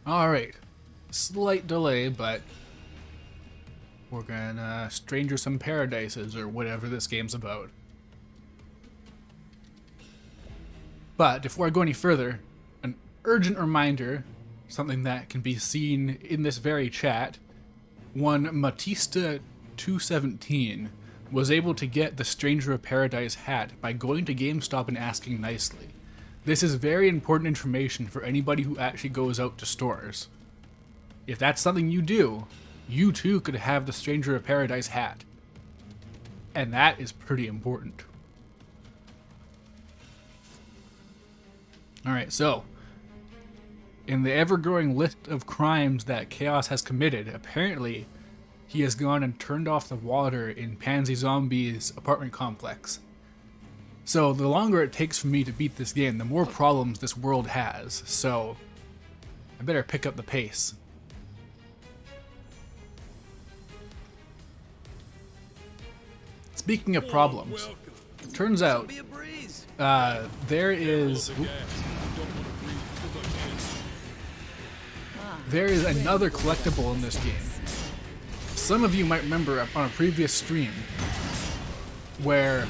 Alright. Slight delay, but we're gonna Stranger Some Paradises, or whatever this game's about. But before I go any further, an urgent reminder, something that can be seen in this very chat. One Matista217 was able to get the Stranger of Paradise hat by going to GameStop and asking nicely. This is very important information for anybody who actually goes out to stores. If that's something you do, you too could have the Stranger of Paradise hat. And that is pretty important. Alright, so in the ever-growing list of crimes that Chaos has committed, apparently he has gone and turned off the water in Pansy Zombie's apartment complex. So the longer it takes for me to beat this game, the more problems this world has, so I better pick up the pace. Speaking of problems, turns out there is another collectible in this game. Some of you might remember on a previous stream where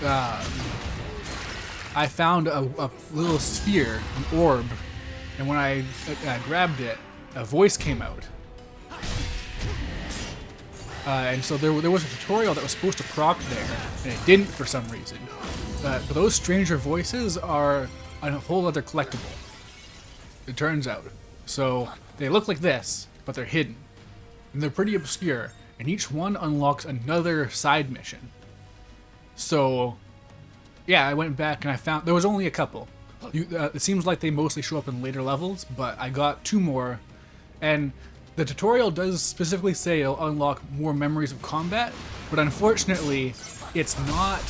I found a little sphere, an orb, and when I grabbed it, a voice came out. And so there was a tutorial that was supposed to prompt there, and it didn't for some reason. But those stranger voices are a whole other collectible, it turns out. So they look like this, but they're hidden. And they're pretty obscure, and each one unlocks another side mission. So, yeah, I went back and I found there was only a couple. It seems like they mostly show up in later levels, but I got two more, and the tutorial does specifically say it'll unlock more memories of combat, but unfortunately, it's not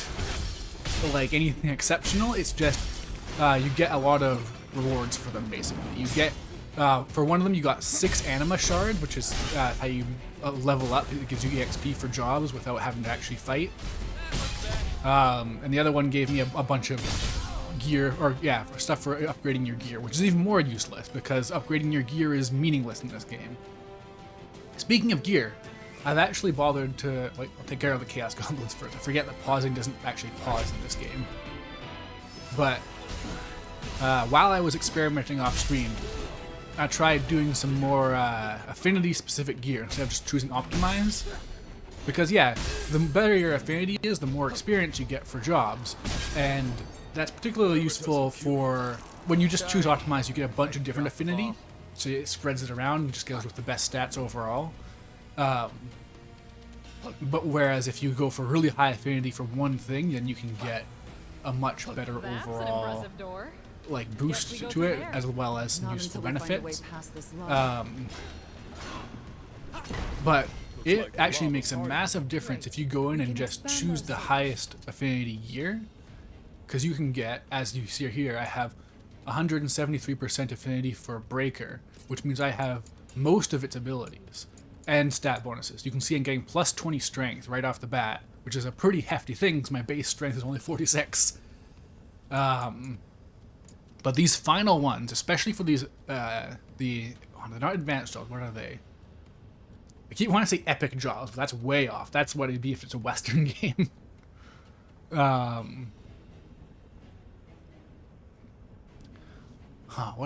like anything exceptional. It's just you get a lot of rewards for them. Basically, you get for one of them you got 6 anima shards, which is how you level up. It gives you EXP for jobs without having to actually fight. And the other one gave me a bunch of gear, or yeah, stuff for upgrading your gear, which is even more useless because upgrading your gear is meaningless in this game. Speaking of gear, I've actually bothered to, I'll take care of the Chaos Goblins first. I forget that pausing doesn't actually pause in this game. But while I was experimenting off stream, I tried doing some more affinity specific gear instead of just choosing optimize. Because yeah, the better your affinity is, the more experience you get for jobs. And that's particularly useful for when you just choose optimize, you get a bunch of different affinity. So it spreads it around and just goes with the best stats overall. But whereas if you go for really high affinity for one thing, then you can get a much better overall like boost to it, as well as some useful benefits. But it actually makes a massive difference if you go in and just choose the highest affinity gear, because you can get, as you see here, I have 173% affinity for Breaker, which means I have most of its abilities and stat bonuses. You can see I'm getting plus 20 strength right off the bat, which is a pretty hefty thing because my base strength is only 46. But these final ones, especially for these, they're not advanced jobs, what are they? I keep wanting to say epic jobs, but that's way off. That's what it'd be if it's a Western game. What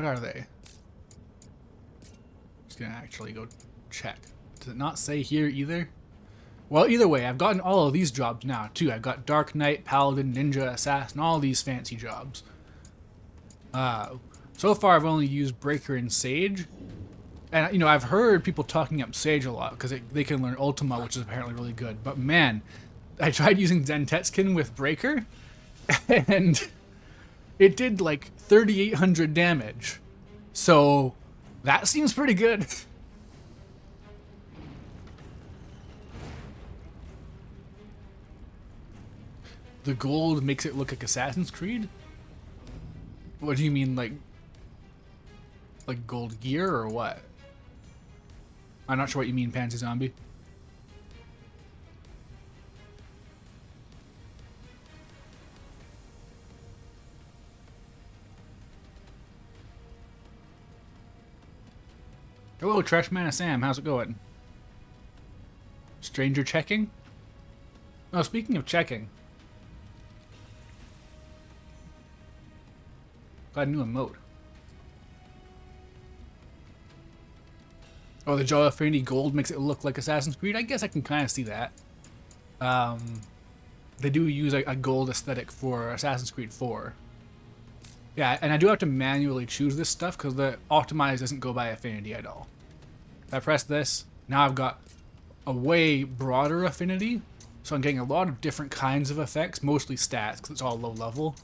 are they? Just gonna actually go check. Does it not say here either? Well, either way, I've gotten all of these jobs now, too. I've got Dark Knight, Paladin, Ninja, Assassin, all these fancy jobs. So far, I've only used Breaker and Sage. And, you know, I've heard people talking up Sage a lot, because they can learn Ultima, which is apparently really good. But, man, I tried using Zentetsuken with Breaker, and it did, like, 3,800 damage. So, that seems pretty good. The gold makes it look like Assassin's Creed? What do you mean, like gold gear or what? I'm not sure what you mean, Pansy Zombie. Hello, Trash Man Sam. How's it going? Stranger checking? Oh, speaking of checking. Got a new emote. Oh, the Jaw Affinity Gold makes it look like Assassin's Creed? I guess I can kind of see that. They do use a gold aesthetic for Assassin's Creed 4. Yeah, and I do have to manually choose this stuff because the optimize doesn't go by affinity at all. If I press this, now I've got a way broader affinity, so I'm getting a lot of different kinds of effects, mostly stats because it's all low level.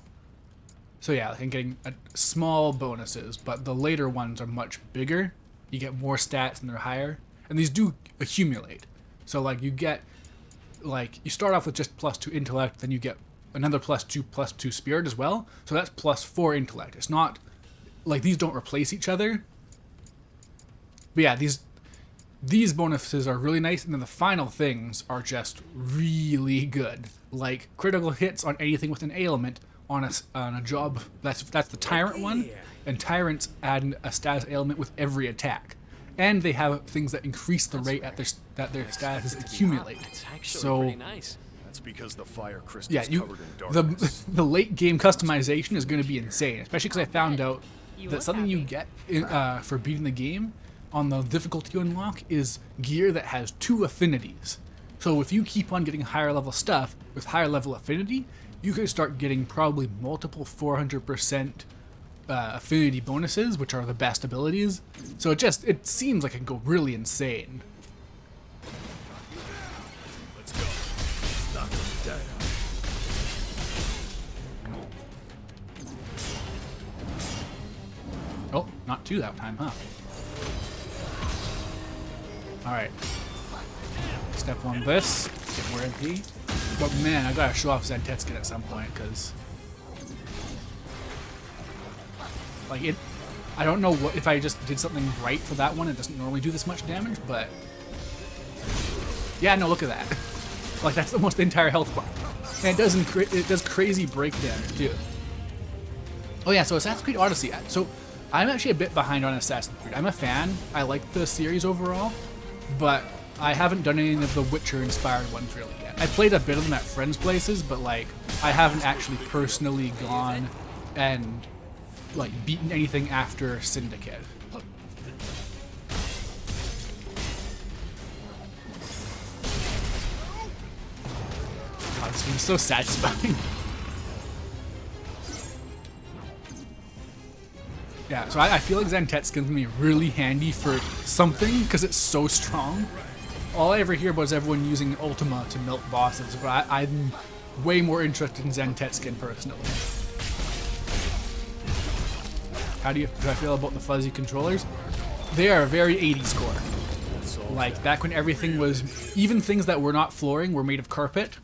So yeah, I'm getting small bonuses, but the later ones are much bigger. You get more stats and they're higher, and these do accumulate. So like you get, like you start off with just +2 intellect, then you get another +2 spirit as well. So that's +4 intellect. It's not like these don't replace each other. But yeah, these bonuses are really nice, and then the final things are just really good. Like critical hits on anything with an ailment on a job. That's the tyrant one, and tyrants add a status ailment with every attack, and they have things that increase the rate at their statuses accumulate. That's actually So pretty nice. That's because the fire crystal yeah, is covered in darkness. the late game customization is going to be insane, especially because I found out that something you get for beating the game on the difficulty unlock is gear that has 2 affinities. So if you keep on getting higher level stuff with higher level affinity, you can start getting probably multiple 400% affinity bonuses, which are the best abilities. So it seems like it can go really insane. Let's go. Knock them dead. Oh, not 2 that time, huh? Alright. Step 1 this, get more MP. But man, I gotta show off Zentetskin at some point, because like I don't know what if I just did something right for that one. It doesn't normally do this much damage, but yeah, no, look at that. Like that's almost the entire health bar, and it does crazy break damage too. Oh yeah, so Assassin's Creed Odyssey. So I'm actually a bit behind on Assassin's Creed. I'm a fan. I like the series overall, but I haven't done any of the Witcher-inspired ones really yet. I played a bit of them at friends' places, but like I haven't actually personally gone and like beaten anything after Syndicate. God, this game's so satisfying. Yeah, so I feel like Zentetskin's gonna be really handy for something because it's so strong. All I ever hear about is everyone using Ultima to melt bosses, but I'm way more interested in Zentetskin personally. How do I feel about the fuzzy controllers? They are a very 80s core. Like back when everything was, even things that were not flooring were made of carpet.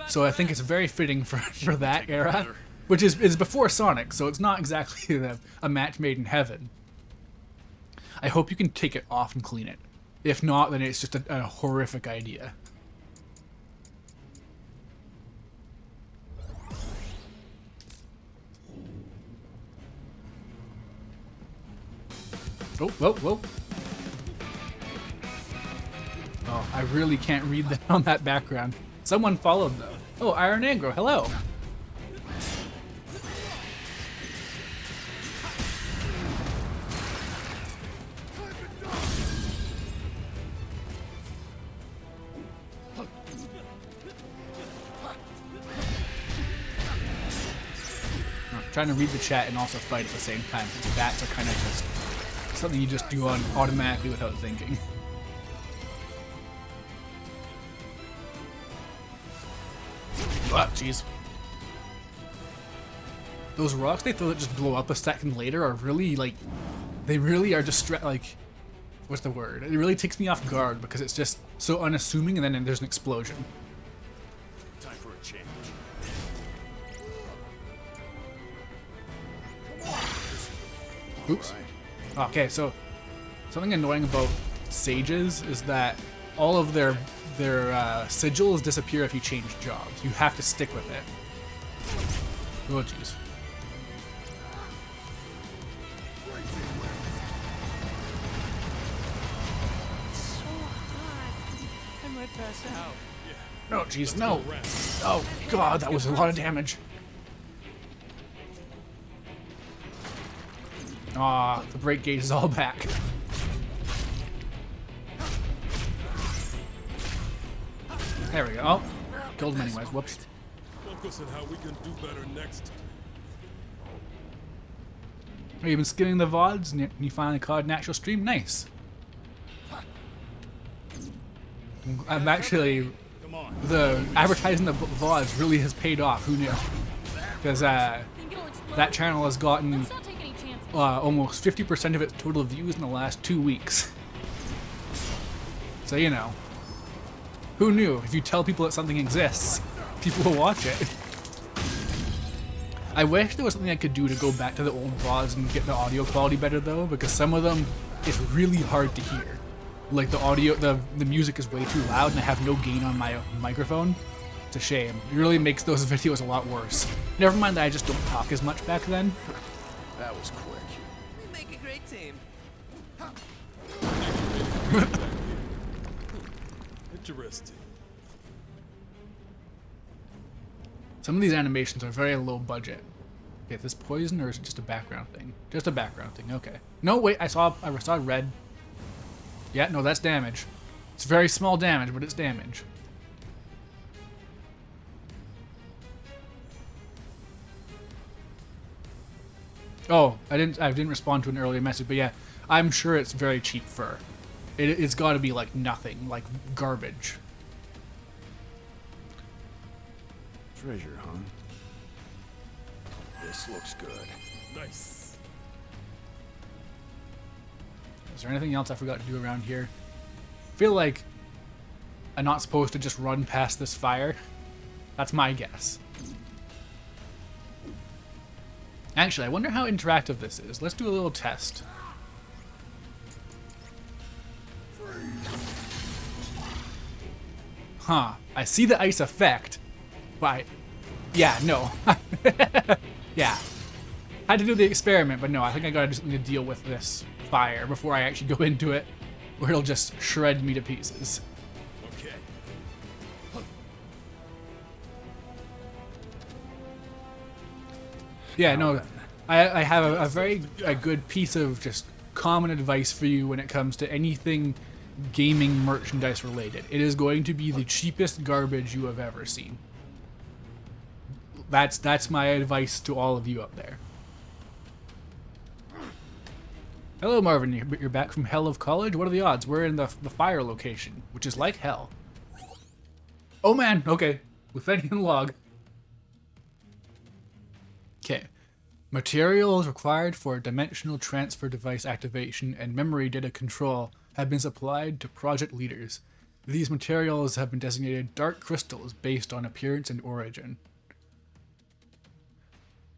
So I think it's very fitting for that era, which is before Sonic, so it's not exactly a match made in heaven. I hope you can take it off and clean it. If not, then it's just a horrific idea. Oh, whoa, whoa. Oh, I really can't read that on that background. Someone followed though. Oh, Iron Negro, hello. Trying to read the chat and also fight at the same time. Bats are kind of just something you just do on automatically without thinking. Oh, jeez. Those rocks they throw that just blow up a second later are really like, they really are just like, what's the word? It really takes me off guard because it's just so unassuming, and then there's an explosion. Time for a change. Oops. Okay, so something annoying about sages is that all of their sigils disappear if you change jobs. You have to stick with it. Oh jeez. might pass out. No, jeez, no. Oh, God, that was a lot of damage. Ah, the break gauge is all back. There we go. Oh, killed him anyways. Whoops. Focus on how we can do better next time. Oh, you've been skimming the VODs and you finally caught an actual stream? Nice. I'm actually... Come on. The advertising the VODs really has paid off. Who knew? Because that channel has gotten Let's not take any chances. almost 50% of its total views in the last 2 weeks. So, you know. Who knew? If you tell people that something exists, people will watch it. I wish there was something I could do to go back to the old VODs and get the audio quality better though, because some of them, it's really hard to hear. Like the audio, the music is way too loud and I have no gain on my microphone. It's a shame. It really makes those videos a lot worse. Never mind that I just don't talk as much back then. That was quick. We make a great team. Interesting. Some of these animations are very low budget. Okay, is this poison or is it just a background thing? Just a background thing, okay. No, wait, I saw red. Yeah, no, that's damage. It's very small damage, but it's damage. Oh, I didn't respond to an earlier message, but yeah, I'm sure it's very cheap fur. It's got to be like nothing, like garbage. Treasure, huh? This looks good. Nice. Is there anything else I forgot to do around here? I feel like I'm not supposed to just run past this fire. That's my guess. Actually, I wonder how interactive this is. Let's do a little test. Huh. I see the ice effect, but yeah, no. Yeah. Had to do the experiment, but no, I think I gotta do something to deal with this fire before I actually go into it, or it'll just shred me to pieces. Okay. Yeah, no, I have a very good piece of just common advice for you when it comes to anything gaming merchandise related. It is going to be the cheapest garbage you have ever seen. That's my advice to all of you up there. Hello, Marvin. You're back from hell of college? What are the odds? We're in the fire location, which is like hell. Oh man, okay. Luthanian log. Okay. Materials required for dimensional transfer device activation and memory data control have been supplied to project leaders. These materials have been designated dark crystals based on appearance and origin.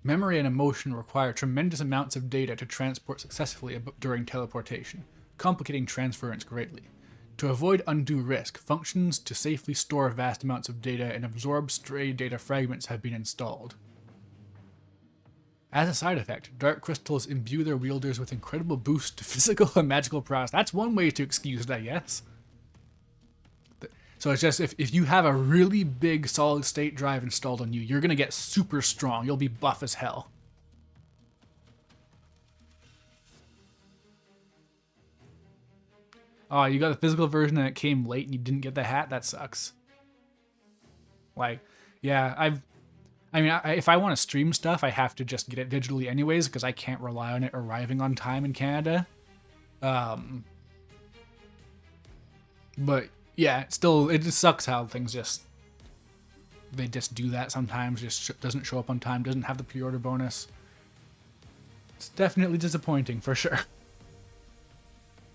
Memory and emotion require tremendous amounts of data to transport successfully during teleportation, complicating transference greatly. To avoid undue risk, functions to safely store vast amounts of data and absorb stray data fragments have been installed. As a side effect, dark crystals imbue their wielders with incredible boosts to physical and magical prowess. That's one way to excuse it, I guess. So it's just, if you have a really big solid state drive installed on you, you're going to get super strong. You'll be buff as hell. Oh, you got the physical version and it came late and you didn't get the hat? That sucks. Like, yeah, if I want to stream stuff, I have to just get it digitally anyways, because I can't rely on it arriving on time in Canada. But yeah, still, it just sucks how things they just do that sometimes. Just doesn't show up on time, doesn't have the pre-order bonus. It's definitely disappointing for sure.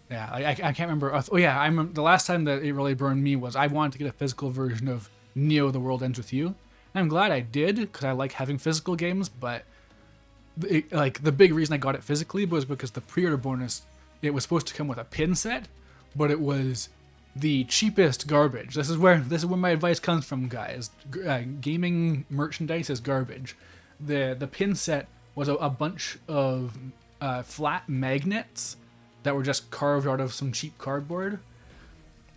Yeah, I can't remember. Oh yeah, I remember the last time that it really burned me was I wanted to get a physical version of Neo: The World Ends With You. And I'm glad I did, because I like having physical games, but the big reason I got it physically was because the pre-order bonus, it was supposed to come with a pin set, but it was the cheapest garbage. This is where my advice comes from, guys. Gaming merchandise is garbage. The pin set was a bunch of flat magnets that were just carved out of some cheap cardboard.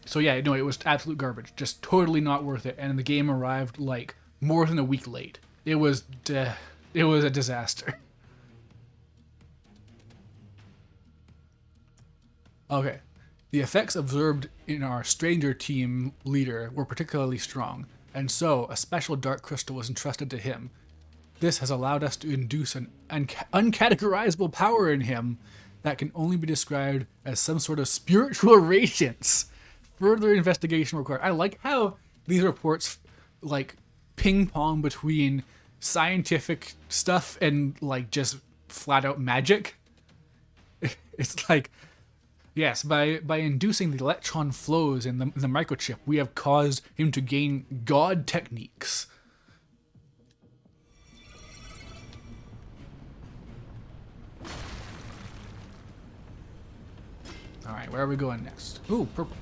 So yeah, no, it was absolute garbage. Just totally not worth it. And the game arrived like more than a week late. It was a disaster. Okay. The effects observed in our Stranger Team leader were particularly strong, and so a special dark crystal was entrusted to him. This has allowed us to induce an uncategorizable power in him that can only be described as some sort of spiritual radiance. Further investigation required. I like how these reports like ping pong between scientific stuff and like just flat out magic. It's like, yes, by inducing the electron flows in the microchip, we have caused him to gain god techniques. All right, where are we going next? Ooh, purple.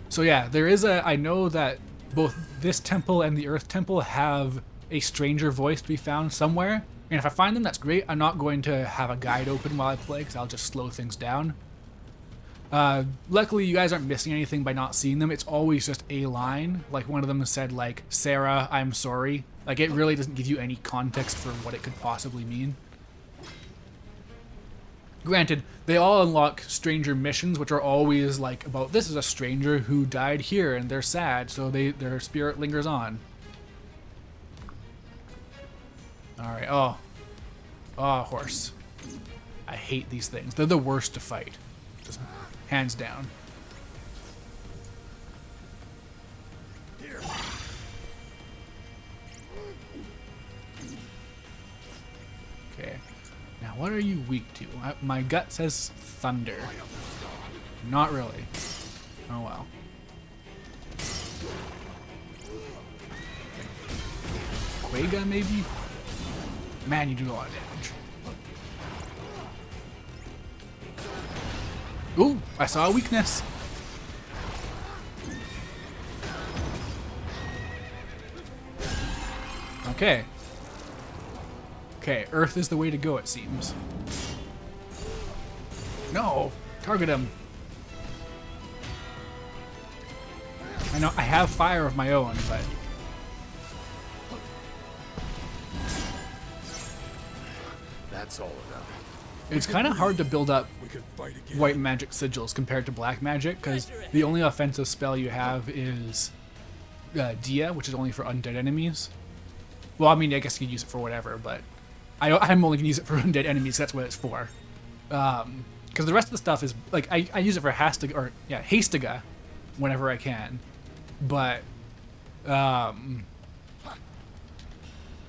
So yeah, there is I know that both this temple and the Earth Temple have a stranger voice to be found somewhere. And if I find them, that's great. I'm not going to have a guide open while I play because I'll just slow things down. Luckily, you guys aren't missing anything by not seeing them. It's always just a line. Like one of them said, like, Sarah, I'm sorry. Like, it really doesn't give you any context for what it could possibly mean. Granted, they all unlock stranger missions, which are always like about this is a stranger who died here and they're sad, so their spirit lingers on. Alright, oh, horse. I hate these things. They're the worst to fight. Just hands down. Okay. Now, what are you weak to? My gut says thunder. Not really. Oh well. Quagga, maybe? Man, you do a lot of damage. Ooh, I saw a weakness. Okay. Okay, Earth is the way to go, it seems. No! Target him! I know I have fire of my own, but... That's all about it. It's kind of hard to build up We can fight again. white magic sigils compared to black magic, because the only offensive spell you have is Dia, which is only for undead enemies. Well, I mean, I guess you can use it for whatever, but I'm only going to use it for undead enemies, that's what it's for. Because the rest of the stuff is, like, I use it for Hastiga whenever I can. But,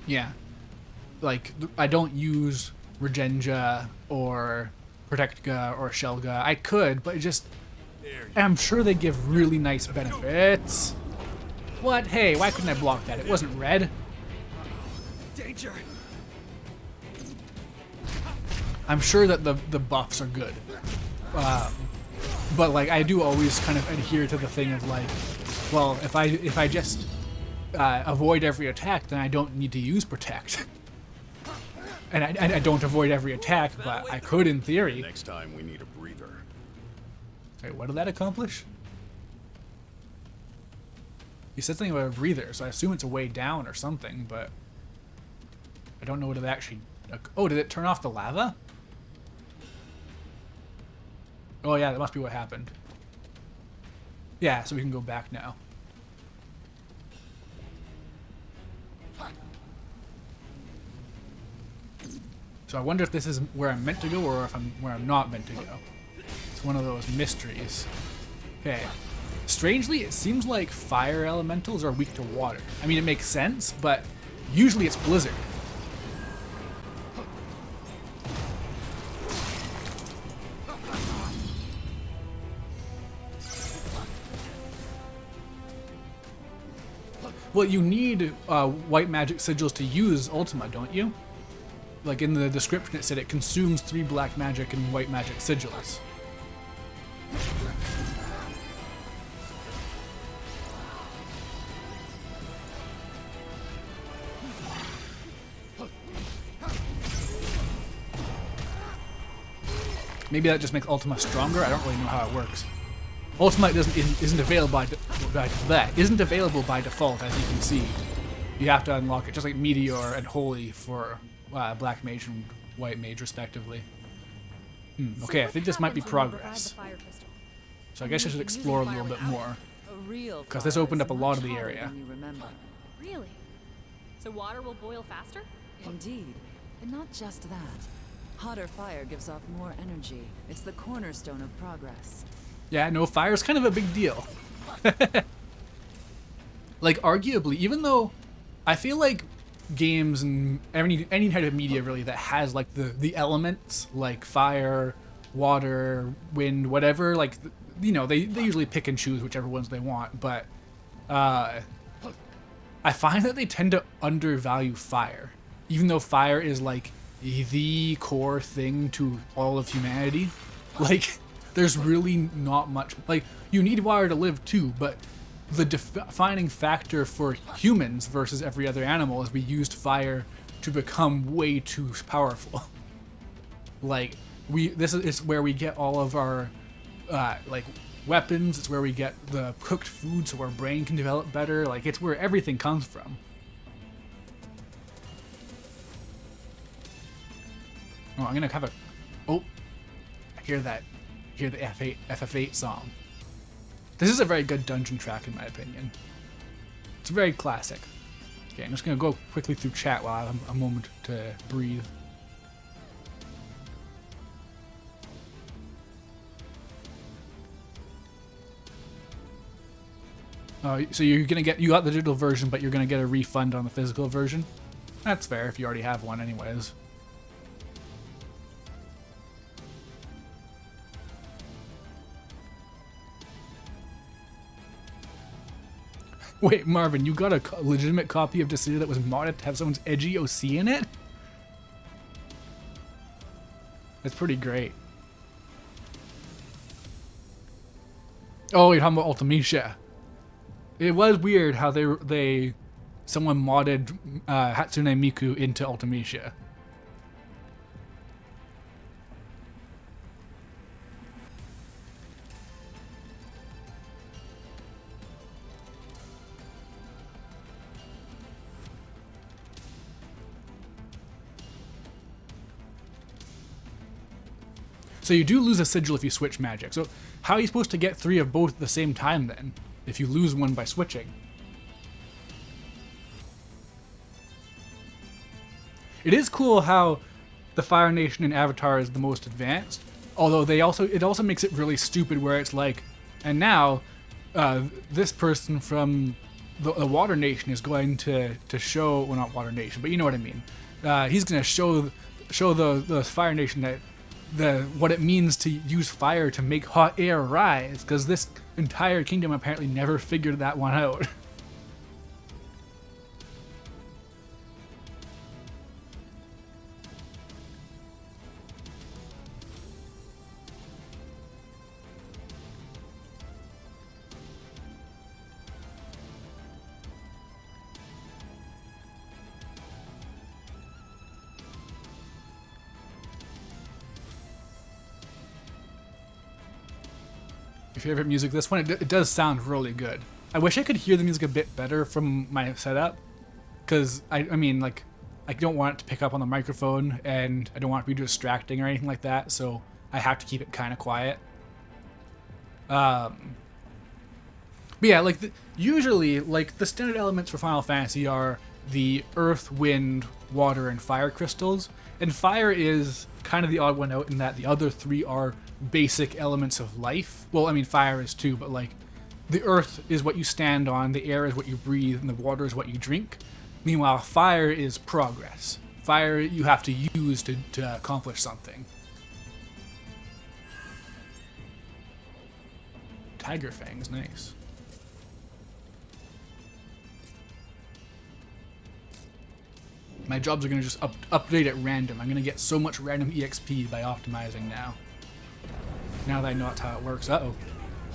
yeah. Like, I don't use Regenja or Protectga or Shelga. I could, but it just... I'm sure they give really nice benefits. What? Hey, why couldn't I block that? It wasn't red. Danger! I'm sure that the buffs are good. But like I do always kind of adhere to the thing of like, well, if I just avoid every attack, then I don't need to use Protect. And I don't avoid every attack, but I could in theory. Next time we need a breather. Wait, what did that accomplish? You said something about a breather, so I assume it's a way down or something, but I don't know what it actually... Oh, did it turn off the lava? Oh yeah, that must be what happened. Yeah, so we can go back now. So I wonder if this is where I'm meant to go or if I'm where I'm not meant to go. It's one of those mysteries. Okay. Strangely, it seems like fire elementals are weak to water. I mean, it makes sense, but usually it's blizzard. Well, you need white magic sigils to use Ultima, don't you? Like in the description it said it consumes 3 black magic and white magic sigils. Maybe that just makes Ultima stronger? I don't really know how it works. Ultimate isn't available isn't available by default, as you can see. You have to unlock it, just like Meteor and Holy for Black Mage and White Mage, respectively. Okay, I think this might be progress. So I guess I should explore a little bit more, because this opened up a lot of the area. Really? So water will boil faster? Indeed. And not just that. Hotter fire gives off more energy. It's the cornerstone of progress. Yeah, no, fire's kind of a big deal. Like, arguably, even though I feel like games and any type of media really that has like the elements like fire, water, wind, whatever, like, you know, they usually pick and choose whichever ones they want, but I find that they tend to undervalue fire, even though fire is like the core thing to all of humanity. Like, there's really not much, like, you need water to live too, but the defining factor for humans versus every other animal is we used fire to become way too powerful. Like, this is where we get all of our like weapons. It's where we get the cooked food so our brain can develop better. Like, it's where everything comes from. Oh, I'm gonna have a, oh, I hear that. I hear the FF8 song. This is a very good dungeon track, in my opinion. It's very classic. Okay, I'm just going to go quickly through chat while I have a moment to breathe. So you're going to get, you got the digital version, but you're going to get a refund on the physical version? That's fair if you already have one anyways. Wait, Marvin, you got a legitimate copy of Dissidia that was modded to have someone's edgy OC in it? That's pretty great. Oh, you're talking about Ultimecia. It was weird how someone modded Hatsune Miku into Ultimecia. So you do lose a sigil if you switch magic. So how are you supposed to get 3 of both at the same time then, if you lose one by switching? It is cool how the Fire Nation in Avatar is the most advanced, although it also makes it really stupid where it's like, and now this person from the Water Nation is going to show, well, not Water Nation, but you know what I mean. He's going to show the Fire Nation that what it means to use fire to make hot air rise, because this entire kingdom apparently never figured that one out. Your favorite music? This one, it does sound really good. I wish I could hear the music a bit better from my setup, because I mean, like, I don't want it to pick up on the microphone, and I don't want it to be distracting or anything like that, so I have to keep it kind of quiet. But yeah, like, usually, like, the standard elements for Final Fantasy are the earth, wind, water, and fire crystals, and fire is kind of the odd one out in that the other 3 are basic elements of life. Well, I mean, fire is too, but like, the earth is what you stand on, the air is what you breathe, and the water is what you drink. Meanwhile, fire is progress. Fire you have to use to accomplish something. Tiger fangs, nice. My jobs are going to just update at random. I'm going to get so much random EXP by optimizing now. Now that I know that's how it works. Uh-oh.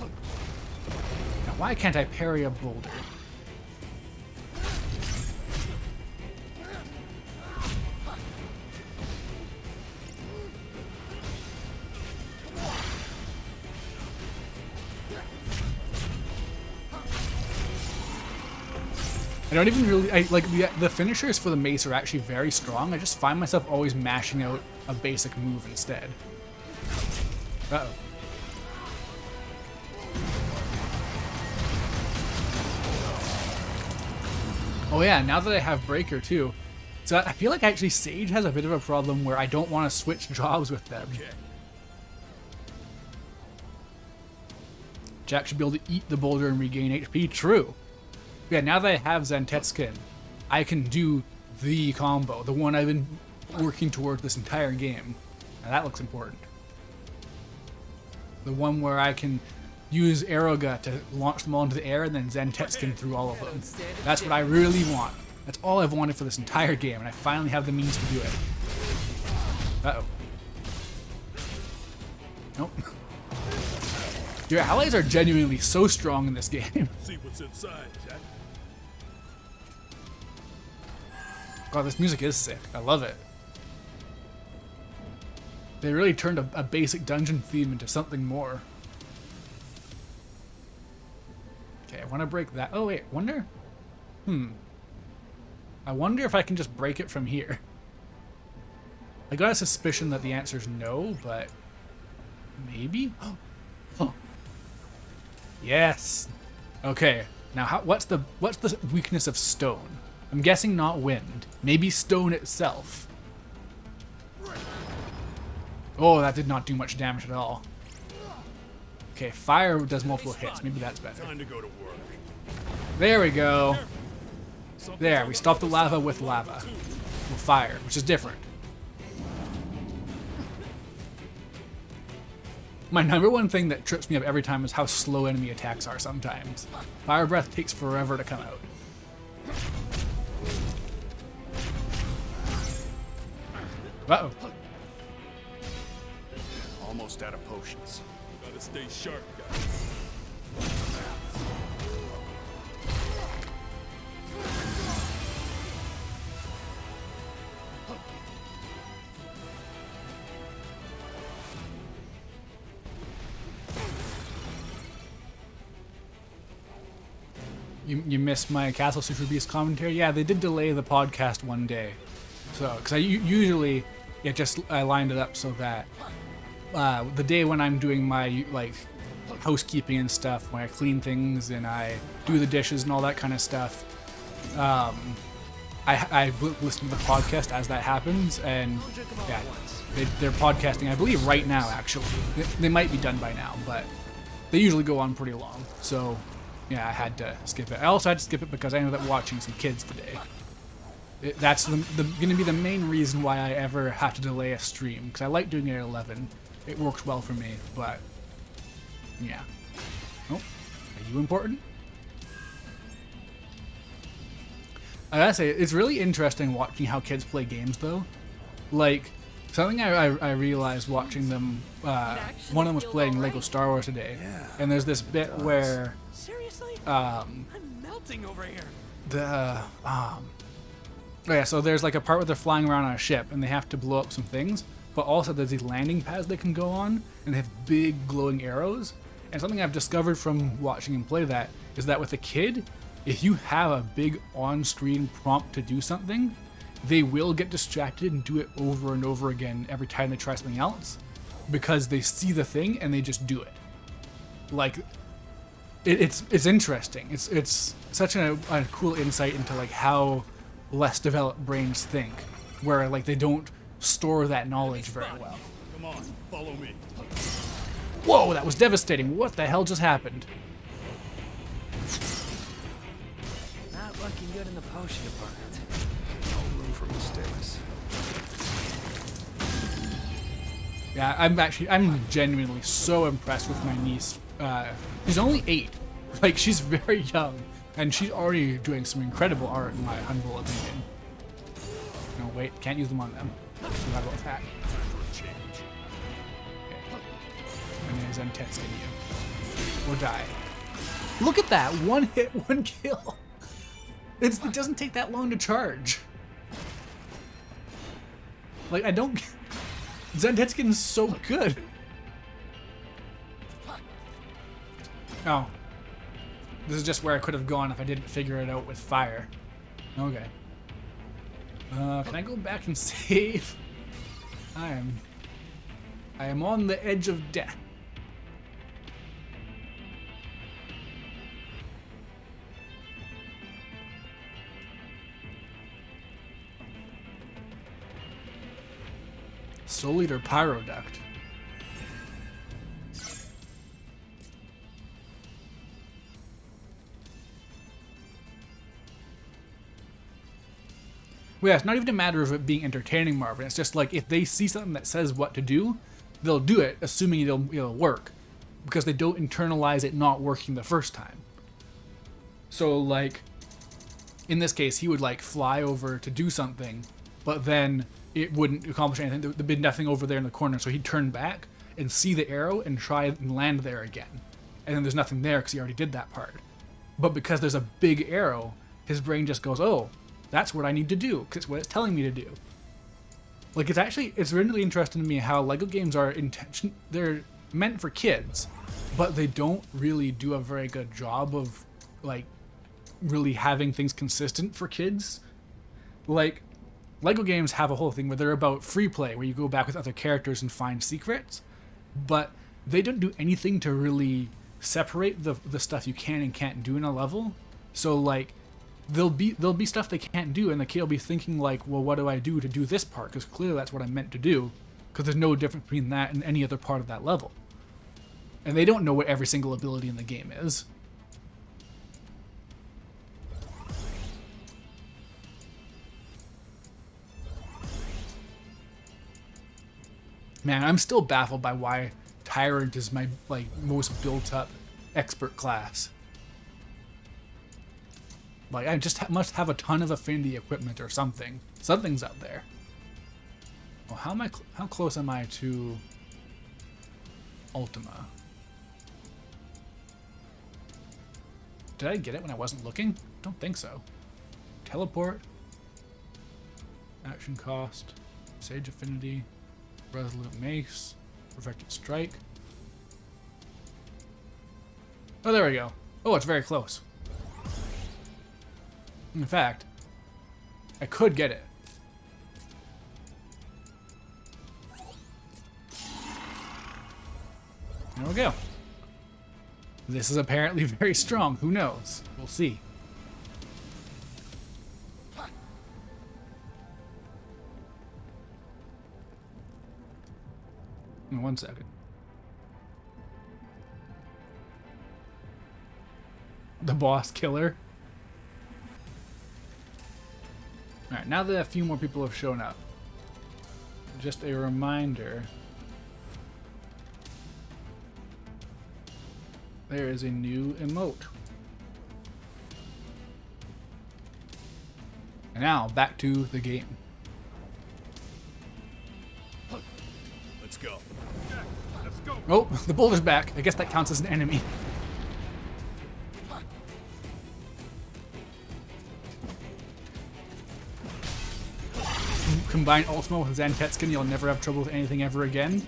Now, why can't I parry a boulder? I don't even really, the finishers for the mace are actually very strong. I just find myself always mashing out a basic move instead. Uh-oh. Oh yeah, now that I have Breaker too. So I feel like actually Sage has a bit of a problem where I don't want to switch jobs with them. Jack should be able to eat the boulder and regain HP. True. Yeah, now that I have Zantetsuken, I can do the combo, the one I've been working towards this entire game. Now that looks important. The one where I can use Aeroga to launch them all into the air and then Zantetsuken through all of them. That's what I really want. That's all I've wanted for this entire game, and I finally have the means to do it. Uh-oh. Nope. Your allies are genuinely so strong in this game. See what's inside, Jack. God, this music is sick. I love it. They really turned a basic dungeon theme into something more. Okay, I want to break that. Oh, wait, wonder? I wonder if I can just break it from here. I got a suspicion that the answer is no, but maybe? Oh. Yes. Okay. Now, what's the weakness of stone? I'm guessing not wind. Maybe stone itself. Oh, that did not do much damage at all. Okay, fire does multiple hits. Maybe that's better. Time to go to work. There we go. There, we stopped the lava with lava. With fire, which is different. My number one thing that trips me up every time is how slow enemy attacks are sometimes. Fire breath takes forever to come out. Uh-oh. Almost out of potions. Gotta stay sharp, guys. You missed my Castle Super Beast commentary? Yeah, they did delay the podcast one day. So, because usually, I lined it up so that the day when I'm doing my, housekeeping and stuff, when I clean things and I do the dishes and all that kind of stuff, I listen to the podcast as that happens, and yeah, they're podcasting, I believe, right now, actually. They might be done by now, but they usually go on pretty long, so yeah, I had to skip it. I also had to skip it because I ended up watching some kids today. That's going to be the main reason why I ever have to delay a stream, because I like doing it at 11. It works well for me, but yeah. Oh, are you important? I gotta say, it's really interesting watching how kids play games, though. Like, something I realized watching them, one of them was playing Lego Star Wars today, and there's this bit where, Seriously? I'm melting over here. yeah, so there's like a part where they're flying around on a ship, and they have to blow up some things, but also there's these landing pads they can go on, and they have big glowing arrows, and something I've discovered from watching him play that is that with a kid, if you have a big on-screen prompt to do something, they will get distracted and do it over and over again every time they try something else, because they see the thing and they just do it. Like, it's interesting. It's such a cool insight into like how less developed brains think, where like they don't store that knowledge very well. Come on, follow me. Whoa, that was devastating. What the hell just happened? Not looking good in the potion department. No room for mistakes. Yeah, I'm genuinely so impressed with my niece. She's only 8. Like, she's very young, and she's already doing some incredible art in my humble opinion. No, wait, can't use them on them. Forgot about that. Okay. And there's Zantetsuken you. Or die. Look at that! 1 hit, 1 kill! It doesn't take that long to charge. Like, I don't... Zantetsuken is so good. Oh. This is just where I could have gone if I didn't figure it out with fire. Okay. Can I go back and save? I am on the edge of death. Soul Eater Pyroduct. Well, yeah, it's not even a matter of it being entertaining, Marvin. It's just like if they see something that says what to do, they'll do it, assuming it'll work, because they don't internalize it not working the first time. So, like, in this case, he would like fly over to do something, but then it wouldn't accomplish anything. There'd be nothing over there in the corner, so he'd turn back and see the arrow and try and land there again. And then there's nothing there because he already did that part. But because there's a big arrow, his brain just goes, oh, that's what I need to do, because it's what it's telling me to do. Like, it's really interesting to me how LEGO games are they're meant for kids, but they don't really do a very good job of, like, really having things consistent for kids. Like, LEGO games have a whole thing where they're about free play, where you go back with other characters and find secrets, but they don't do anything to really separate the stuff you can and can't do in a level. So, like, there'll be stuff they can't do, and the kid will be thinking, like, well, what do I do to do this part? Because clearly that's what I meant to do, because there's no difference between that and any other part of that level. And they don't know what every single ability in the game is. Man, I'm still baffled by why Tyrant is my, like, most built-up expert class. Like, I just must have a ton of affinity equipment or something. Something's up there. Well, how close am I to Ultima? Did I get it when I wasn't looking? Don't think so. Teleport. Action cost. Sage affinity. Resolute mace. Perfected strike. Oh, there we go. Oh, it's very close. In fact, I could get it. There we go. This is apparently very strong. Who knows? We'll see. In 1 second. The boss killer. Alright, now that a few more people have shown up, just a reminder, there is a new emote. And now, back to the game. Let's go. Oh, the boulder's back. I guess that counts as an enemy. Combine Ultima with Zantetsuken, you'll never have trouble with anything ever again.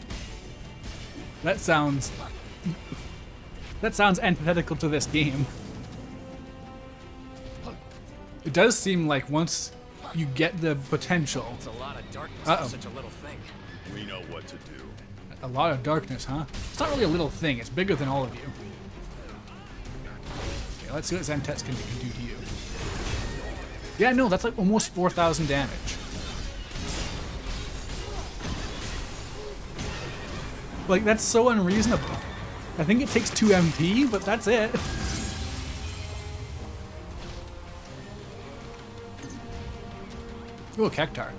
That sounds antithetical to this game. It does seem like once you get the potential. It's a lot of darkness Uh-oh. for such a little thing. We know what to do. A lot of darkness, huh? It's not really a little thing, it's bigger than all of you. Okay, let's see what Zantetsuken can do to you. Yeah, no, that's like almost 4,000 damage. Like, that's so unreasonable. I think it takes 2 MP, but that's it. Ooh, a Cactar.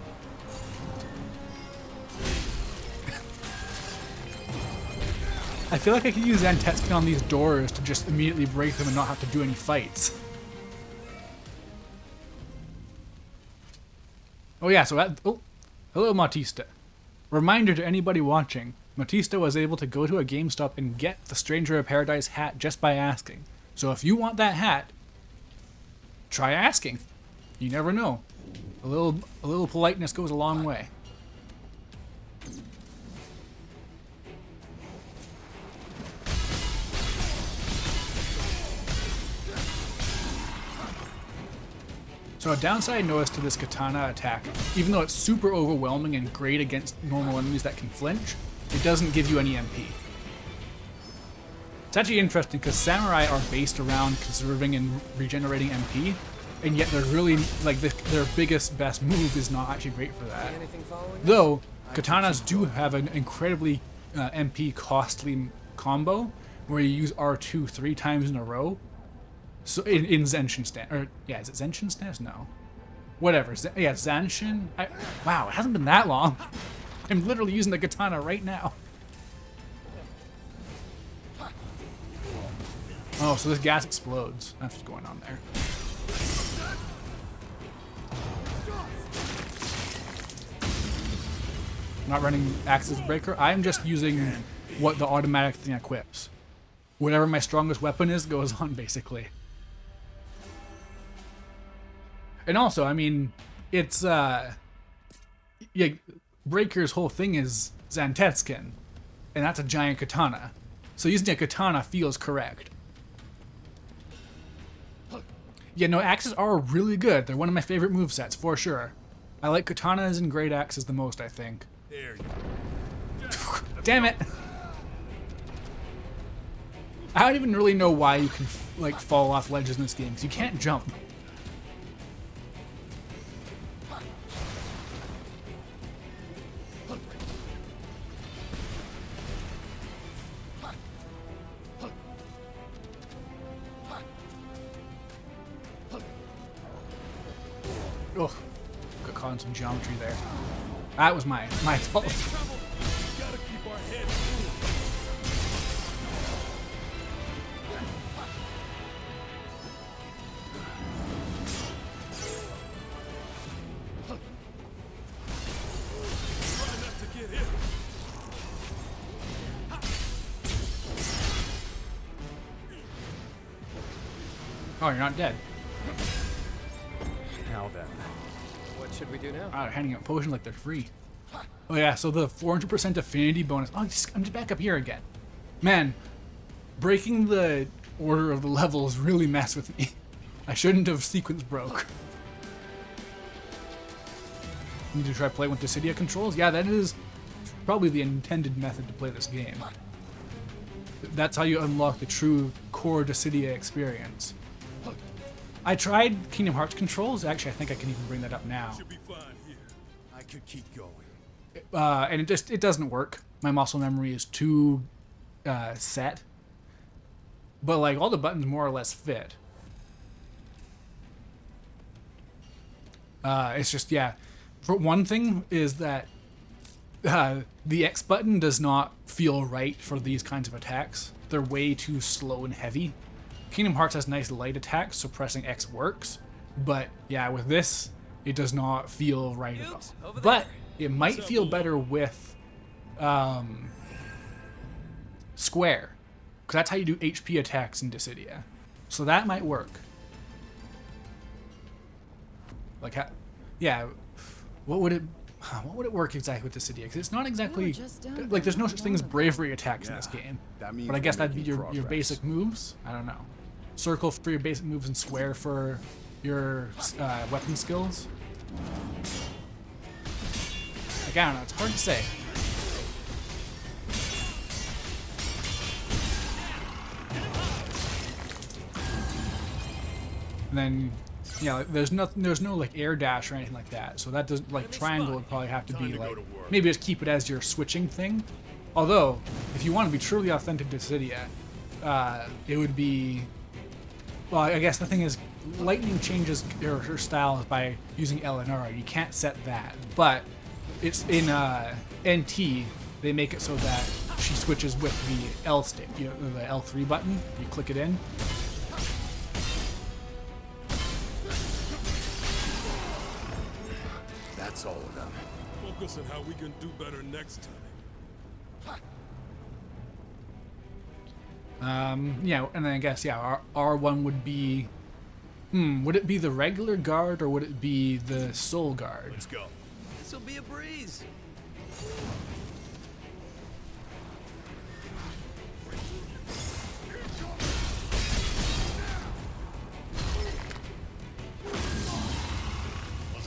I feel like I could use Zantetsuken on these doors to just immediately break them and not have to do any fights. Oh yeah, so oh, hello Matista. Reminder to anybody watching, Matista was able to go to a GameStop and get the Stranger of Paradise hat just by asking. So if you want that hat, try asking. You never know. A little politeness goes a long way. So a downside I noticed to this katana attack, even though it's super overwhelming and great against normal enemies that can flinch, it doesn't give you any MP. It's actually interesting because samurai are based around conserving and regenerating MP, and yet they're really, like, their biggest, best move is not actually great for that. Anything following us? Though, katanas do have an incredibly MP costly combo where you use R2 3 times in a row. So in Zenshin stance, or yeah, is it Zenshin stance? No, whatever. Yeah, Zanshin. Wow, it hasn't been that long. I'm literally using the katana right now. Oh, so this gas explodes. That's what's going on there. I'm not running Axis Breaker. I'm just using what the automatic thing equips. Whatever my strongest weapon is goes on, basically. And also, I mean, it's, yeah, Breaker's whole thing is Zantetsuken, and that's a giant katana. So using a katana feels correct. Yeah, no, axes are really good. They're one of my favorite movesets, for sure. I like katanas and great axes the most, I think. There you go. Damn it! I don't even really know why you can, like, fall off ledges in this game, because you can't jump. Ugh, got caught in some geometry there. That was my fault. Trouble. We gotta keep our heads cool. Try not to get hit. Oh, you're not dead. Now then. What should we do now? Handing out potions like they're free. Oh yeah, so the 400% affinity bonus. Oh, I'm just back up here again. Man, breaking the order of the levels really messed with me. I shouldn't have sequence broke. Need to try playing with Dissidia controls? Yeah, that is probably the intended method to play this game. That's how you unlock the true core Dissidia experience. I tried Kingdom Hearts controls. Actually, I think I can even bring that up now. Should be fine here. I could keep going. And it doesn't work. My muscle memory is too set. But like all the buttons more or less fit. It's just, yeah. For one thing is that the X button does not feel right for these kinds of attacks. They're way too slow and heavy. Kingdom Hearts has nice light attacks, so pressing X works. But yeah, with this, it does not feel right at all. But it might feel better with square, because that's how you do HP attacks in Dissidia. So that might work. Like, yeah, what would it work exactly with Dissidia? Because it's not exactly like there's no such thing as bravery attacks in this game. But I guess that'd be your basic moves. I don't know. Circle for your basic moves and square for your weapon skills. Like, I don't know, it's hard to say. And then, yeah, like, there's no like air dash or anything like that. So that doesn't, like, triangle would probably have to be like, maybe just keep it as your switching thing. Although, if you want to be truly authentic to Dissidia, it would be, well, I guess the thing is, Lightning changes her style by using L and R. You can't set that, but it's in NT. They make it so that she switches with the L stick, the L3 button. You click it in. That's all of them. Focus on how we can do better next time. Yeah, and then I guess, yeah, R1 would be, would it be the regular guard or would it be the soul guard? Let's go. This'll be a breeze.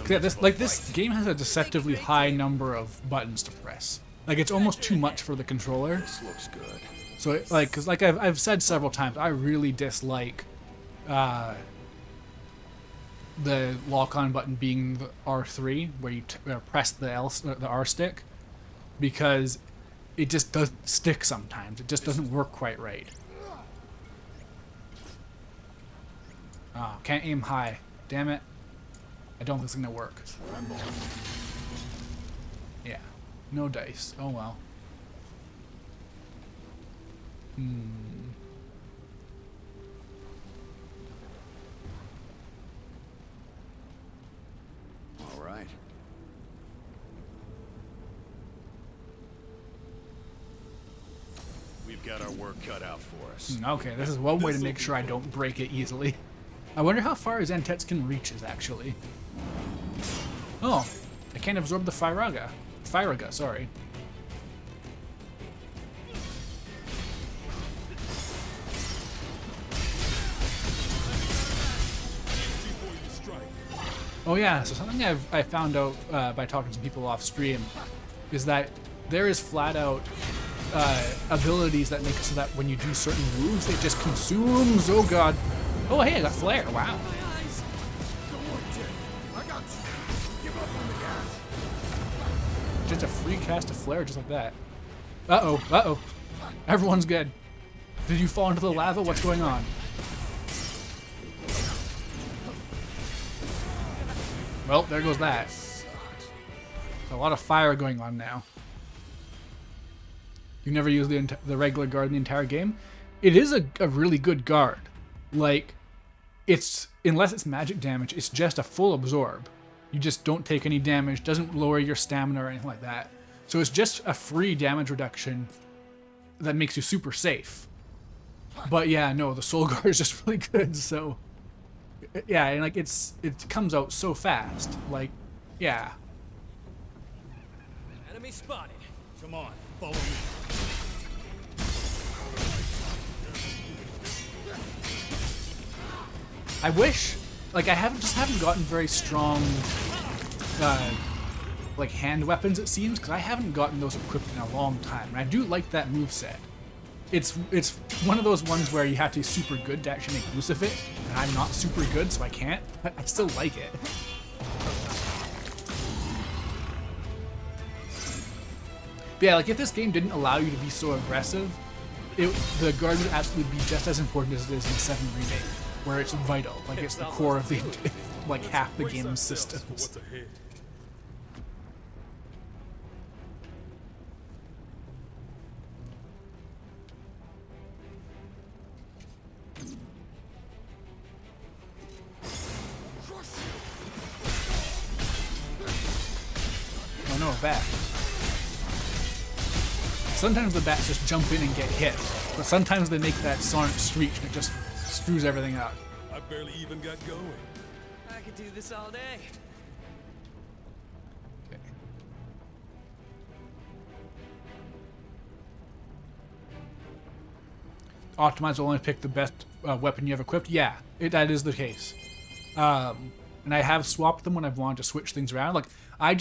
Yeah, this game has a deceptively high number of buttons to press. Like, it's almost too much for the controller. This looks good. So, because I've said several times, I really dislike the lock-on button being the R3, where you press the R stick, because it just doesn't stick sometimes. It just doesn't work quite right. Oh, can't aim high. Damn it. I don't think it's gonna work. Yeah. No dice. Oh well. All right. We've got our work cut out for us. Okay, this is one way to make sure I don't break it easily. I wonder how far Zantetsuken reaches, actually. Oh, I can't absorb the Firaga. Firaga, sorry. Oh yeah, so something I found out by talking to people off stream is that there is flat out abilities that make it so that when you do certain moves, it just consumes. Oh god. Oh hey, I got flare. Wow. Just a free cast of flare just like that. Uh-oh, uh-oh. Everyone's good. Did you fall into the lava? What's going on? Well, there goes that. A lot of fire going on now. You never use the regular guard in the entire game? It is a really good guard. Like, unless it's magic damage, it's just a full absorb. You just don't take any damage, doesn't lower your stamina or anything like that. So it's just a free damage reduction that makes you super safe. But yeah, no, the soul guard is just really good, so... Yeah, and like it comes out so fast. Like, yeah. Enemy spotted. Come on, follow me. I wish, like, I haven't gotten very strong, like hand weapons. It seems because I haven't gotten those equipped in a long time, and I do like that moveset. It's one of those ones where you have to be super good to actually make use of it, and I'm not super good, so I can't, but I still like it. But yeah, like if this game didn't allow you to be so aggressive, the guard would absolutely be just as important as it is in 7 Remake, where it's vital, like it's the core of the, like half the game's systems. What's ahead? Oh no, a bat. Sometimes the bats just jump in and get hit, but sometimes they make that sonic screech and it just screws everything up. I barely even got going. I could do this all day. Okay. Optimize will only pick the best weapon you have equipped. Yeah, that is the case. And I have swapped them when I've wanted to switch things around. Like I'm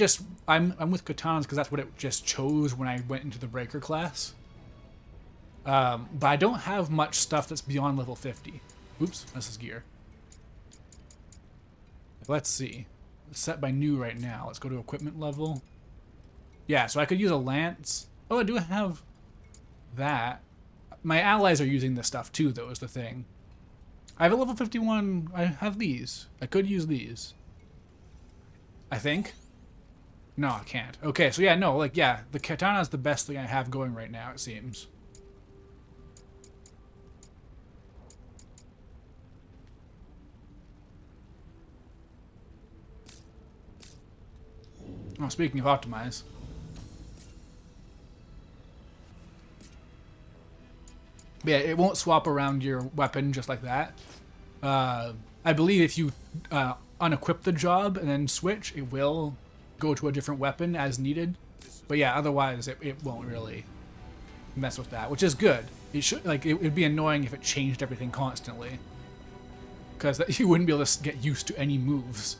with katanas because that's what it just chose when I went into the breaker class. But I don't have much stuff that's beyond level 50. Oops, this is gear. Let's see. It's set by new right now. Let's go to equipment level. Yeah, so I could use a lance. Oh, I do have that. My allies are using this stuff too, though, is the thing. I have a level 51. I have these. I could use these. I think. No, I can't. Okay, so yeah, no, like, yeah, the katana is the best thing I have going right now, it seems. Oh, speaking of optimize. Yeah, it won't swap around your weapon just like that. I believe if you unequip the job and then switch, it will go to a different weapon as needed. But yeah, otherwise it won't really mess with that, which is good. It should, like, it would be annoying if it changed everything constantly, because you wouldn't be able to get used to any moves.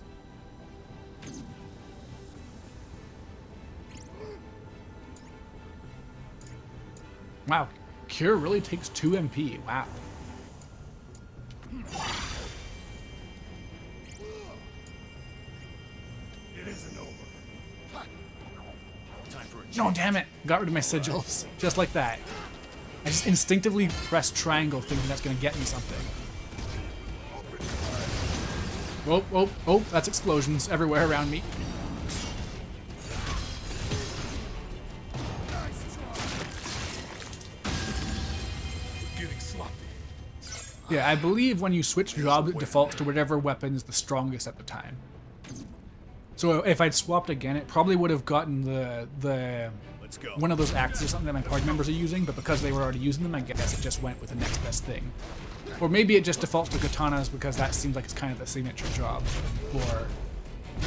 Wow, Cure really takes 2 MP. Wow. It isn't over. Time for a change. No, damn it. Got rid of my sigils. Just like that. I just instinctively pressed triangle thinking that's going to get me something. Oh, oh, oh, that's explosions everywhere around me. Getting sloppy. Yeah, I believe when you switch jobs, it defaults to whatever weapon is the strongest at the time. So if I'd swapped again, it probably would have gotten the Let's go. one of those axes or something that my party members are using, but because they were already using them, I guess it just went with the next best thing. Or maybe it just defaults to katanas because that seems like it's kind of the signature job. Or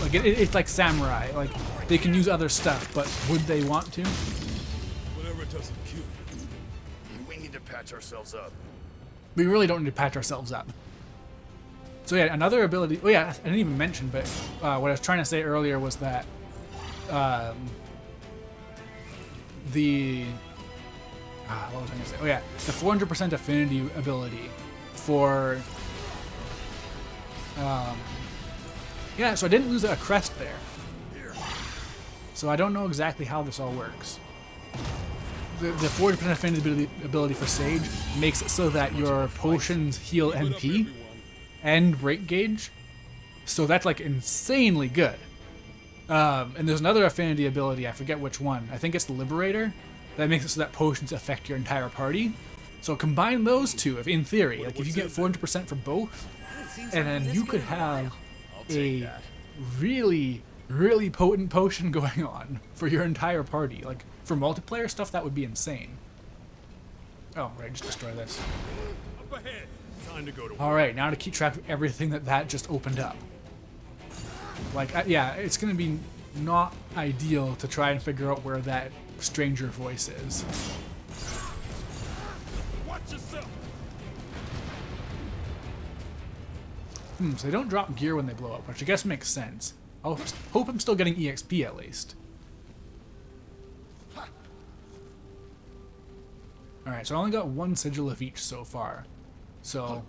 like it's like samurai, like they can use other stuff, but would they want to? Whatever doesn't kill you. We need to patch ourselves up. We really don't need to patch ourselves up. So yeah, another ability. Oh yeah, I didn't even mention, but what I was trying to say earlier was that what was I going to say? Oh yeah, the 400% affinity ability for yeah. So I didn't lose a crest there. So I don't know exactly how this all works. The 40% affinity ability for Sage makes it so that your potions heal MP and break gauge, so that's like insanely good. And there's another affinity ability, I forget which one. I think it's the Liberator, that makes it so that potions affect your entire party. So combine those two, if in theory, like if you get 400% for both, and then you could have a really, really potent potion going on for your entire party. Like for multiplayer stuff, that would be insane. Oh, right, just destroy this. Up ahead. Time to go to work. All right, now to keep track of everything that just opened up. Like, yeah, it's gonna be not ideal to try and figure out where that stranger voice is. Watch yourself. So they don't drop gear when they blow up, which I guess makes sense. I'll hope I'm still getting EXP at least. Alright, so I only got 1 sigil of each so far. So,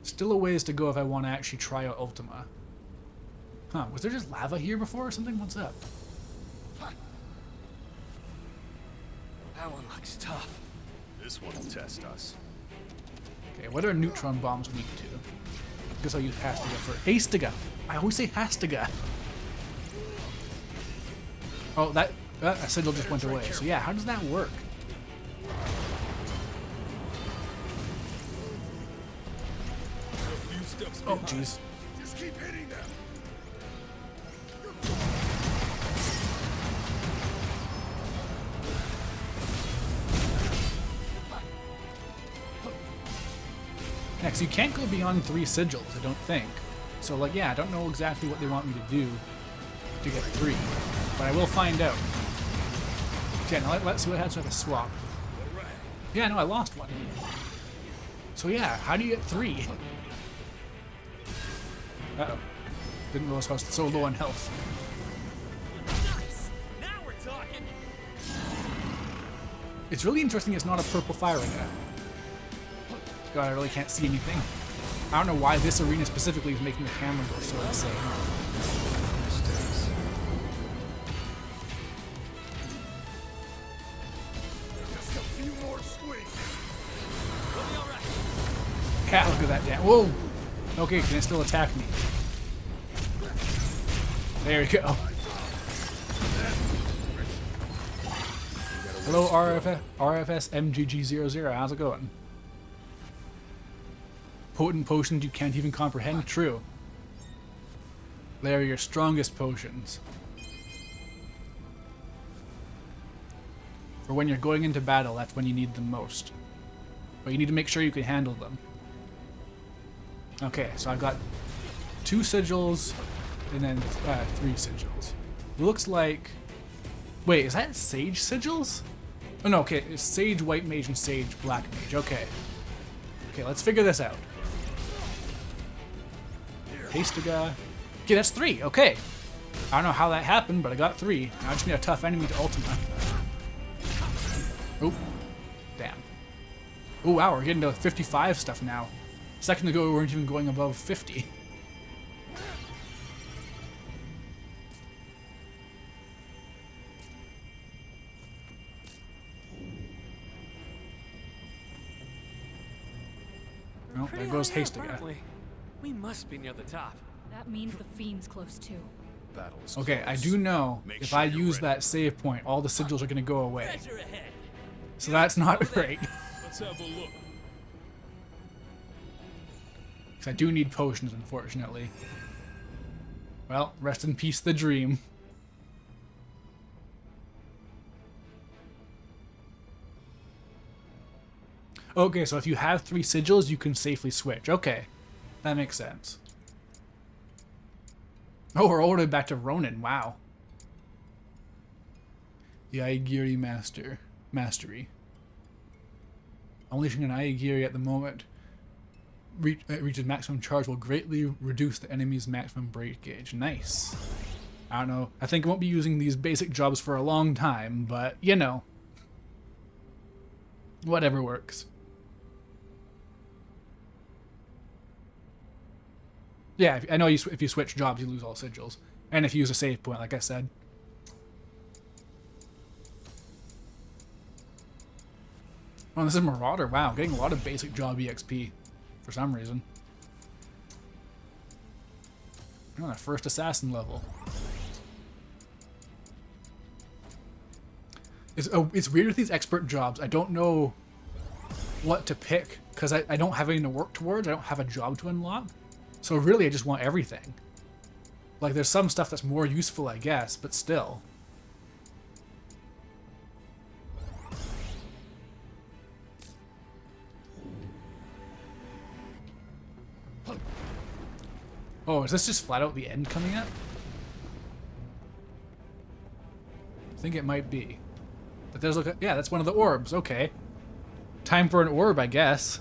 still a ways to go if I want to actually try out Ultima. Huh, was there just lava here before or something? What's up? That one looks tough. This one will test us. Okay, what are neutron bombs weak to? I guess I'll use Hastiga for Hastiga. I always say Hastiga. Oh, that sigil just went away. So yeah, how does that work? A few steps Oh, behind. jeez. Just keep hitting them. Next, you can't go beyond 3 sigils, I don't think. So, like, yeah, I don't know exactly what they want me to do to get 3, but I will find out. Okay, now let's see what happens with a swap. Yeah, no, I lost one. So yeah, how do you get 3? Uh-oh. Didn't realize I was so low on health. Nice. Now we're talking. It's really interesting it's not a purple fire ring. God, I really can't see anything. I don't know why this arena specifically is making the camera go so insane. Just a few more swings. We'll be all right. Cat, look at that damn. Whoa! Okay, can it still attack me? There we go. Hello, RFS MGG00. How's it going? Potent potions you can't even comprehend? True. They are your strongest potions. For when you're going into battle, that's when you need them most. But you need to make sure you can handle them. Okay, so I've got 2 sigils and then 3 sigils. Looks like... Wait, is that Sage sigils? Oh no, okay, it's Sage White Mage and Sage Black Mage. Okay. Okay, let's figure this out. Hastiga. Okay, that's 3. Okay. I don't know how that happened, but I got 3. Now I just need a tough enemy to Ultima. Oh. Damn. Oh wow, we're getting to 55 stuff now. A second ago we weren't even going above 50. Oh, there goes high up, Hastiga. aren't we must be near the top. That means the fiend's close too. Battle is Okay, I close. do know Make if sure I you're use ready. that save point, all the sigils are going to go away. Treasure ahead. So that's not great. Let's have a look. 'Cause I do need potions, unfortunately. Well, rest in peace, the dream. Okay, so if you have 3 sigils, you can safely switch. Okay, that makes sense. Oh, we're all the way back to Ronin. Wow. The Aigiri Mastery. Unleashing an Aigiri at the moment reaches maximum charge will greatly reduce the enemy's maximum break gauge. Nice. I don't know. I think I won't be using these basic jobs for a long time, but, you know. Whatever works. Yeah, I know if you switch jobs, you lose all sigils. And if you use a save point, like I said. Oh, this is Marauder. Wow, getting a lot of basic job EXP for some reason. Oh, that first assassin level. It's weird with these expert jobs. I don't know what to pick because I don't have anything to work towards. I don't have a job to unlock. So really, I just want everything. Like, there's some stuff that's more useful, I guess, but still. Oh, is this just flat out the end coming up? I think it might be. But there's like yeah, that's one of the orbs. Okay. Time for an orb, I guess.